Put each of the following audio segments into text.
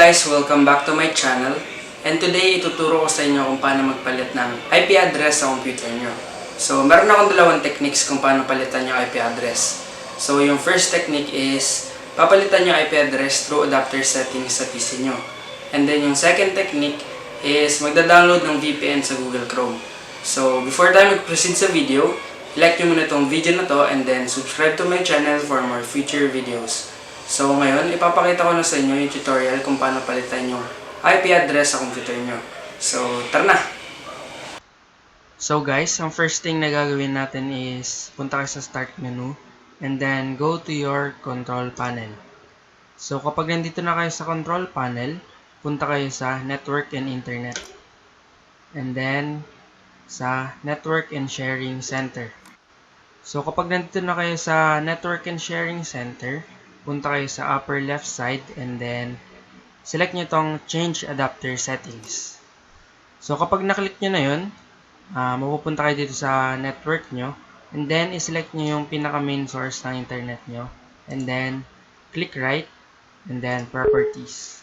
guys! Welcome back to my channel. And today, ituturo ko sa inyo kung paano magpalit ng IP address sa computer nyo. So, meron akong dalawang techniques kung paano palitan yung IP address. So, yung first technique is, papalitan yung IP address through adapter settings sa PC nyo. And then, yung second technique is, magda-download ng VPN sa Google Chrome. So, before tayo mag-proceed sa video, like nyo muna itong video na to and then subscribe to my channel for more future videos. So ngayon, ipapakita ko na sa inyo yung tutorial kung paano palitan yung IP address sa computer nyo. So, tara na! So guys, ang first thing na gagawin natin is punta kayo sa start menu and then go to your control panel. So kapag nandito na kayo sa control panel, punta kayo sa network and internet. And then sa network and sharing center. So kapag nandito na kayo sa network and sharing center, punta kayo sa upper left side and then select nyo tong change adapter settings. So kapag naklik nyo na yun, mapupunta kayo dito sa network nyo and then iselect nyo yung pinaka main source ng internet nyo and then click right and then properties.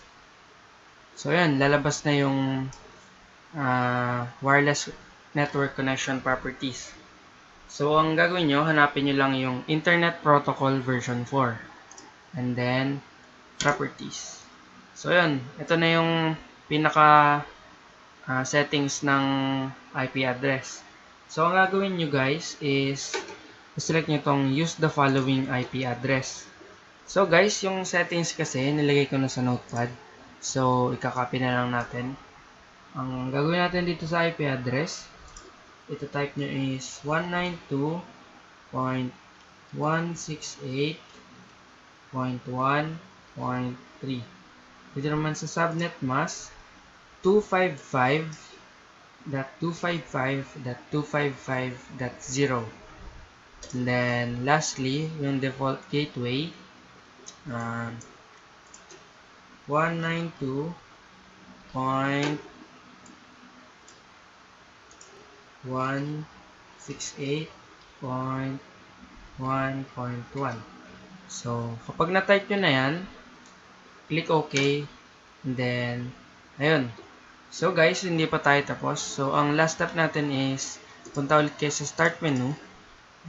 So yun, lalabas na yung wireless network connection properties. So ang gagawin nyo, hanapin nyo lang yung Internet Protocol version 4. And then, properties. So, yun. Ito na yung pinaka settings ng IP address. So, ang gagawin nyo guys is select nyo tong use the following IP address. So, guys, yung settings kasi nilagay ko na sa notepad. So, ikakopy na lang natin. Ang gagawin natin dito sa IP address, ito type nyo is 192.168.1.3. Dito naman sa subnet mask 255.255.255.0. And then lastly, yung default gateway 192.168.1.1. So, kapag na-type nyo na yan, click OK, and then, ayun. So, guys, hindi pa tayo tapos. So, ang last step natin is, punta ulit kayo sa start menu,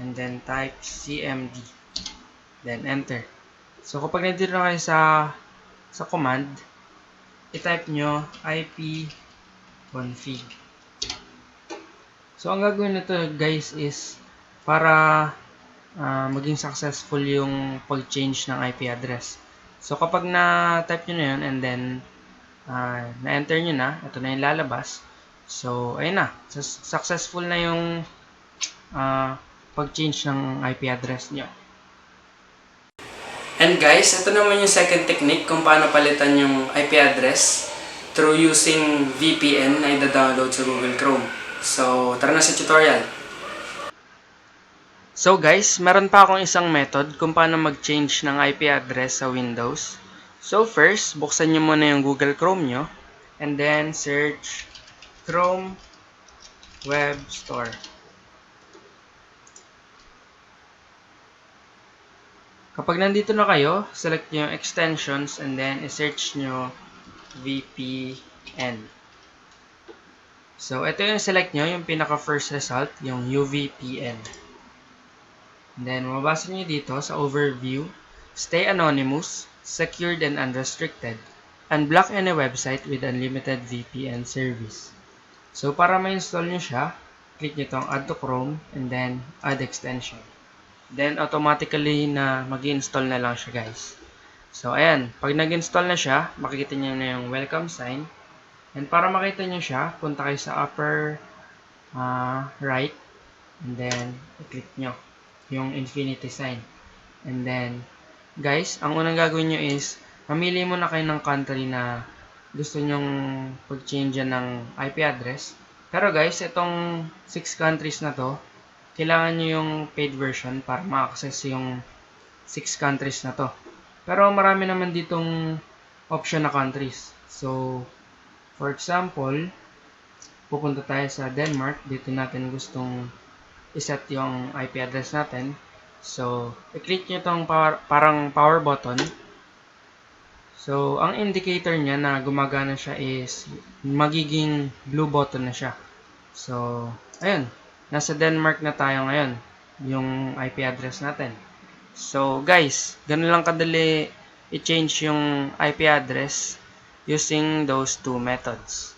and then type cmd, then enter. So, kapag nandito na kayo sa command, i-type nyo ipconfig. So, ang gagawin nito, guys, is, para maging successful yung pag-change ng IP address. So, kapag na-type nyo na yun and then na-enter nyo na, ito na yung lalabas. So, ayun na. Successful na yung pag-change ng IP address nyo. And guys, ito naman yung second technique kung paano palitan yung IP address through using VPN na i-download sa Google Chrome. So, tara na sa tutorial. So guys, meron pa akong isang method kung paano mag-change ng IP address sa Windows. So first, buksan nyo muna yung Google Chrome nyo and then search Chrome Web Store. Kapag nandito na kayo, select nyo yung extensions and then i-search nyo VPN. So ito yung select nyo, yung pinaka first result, yung UVPN. And then, mabasa nyo dito sa overview, stay anonymous, secured and unrestricted, unblock any website with unlimited VPN service. So, para ma-install nyo siya, click nyo itong add to Chrome and then add extension. Then, automatically na mag-install na lang siya guys. So, ayan. Pag nag-install na siya, makikita nyo na yung welcome sign. And para makita nyo siya, punta kayo sa upper right and then i-click nyo yung infinity sign. And then, guys, ang unang gagawin nyo is, mamili muna kayo ng country na gusto nyong pag-change ng IP address. Pero guys, itong 6 countries na to, kailangan nyo yung paid version para ma-access yung 6 countries na to. Pero marami naman ditong option na countries. So, for example, pupunta tayo sa Denmark. Dito natin gustong iset yung IP address natin. So, i-click nyo itong parang power button. So, ang indicator niya na gumagana siya is magiging blue button na siya. So, ayun. Nasa Denmark na tayo ngayon. Yung IP address natin. So, guys, ganun lang kadali i-change yung IP address using those two methods.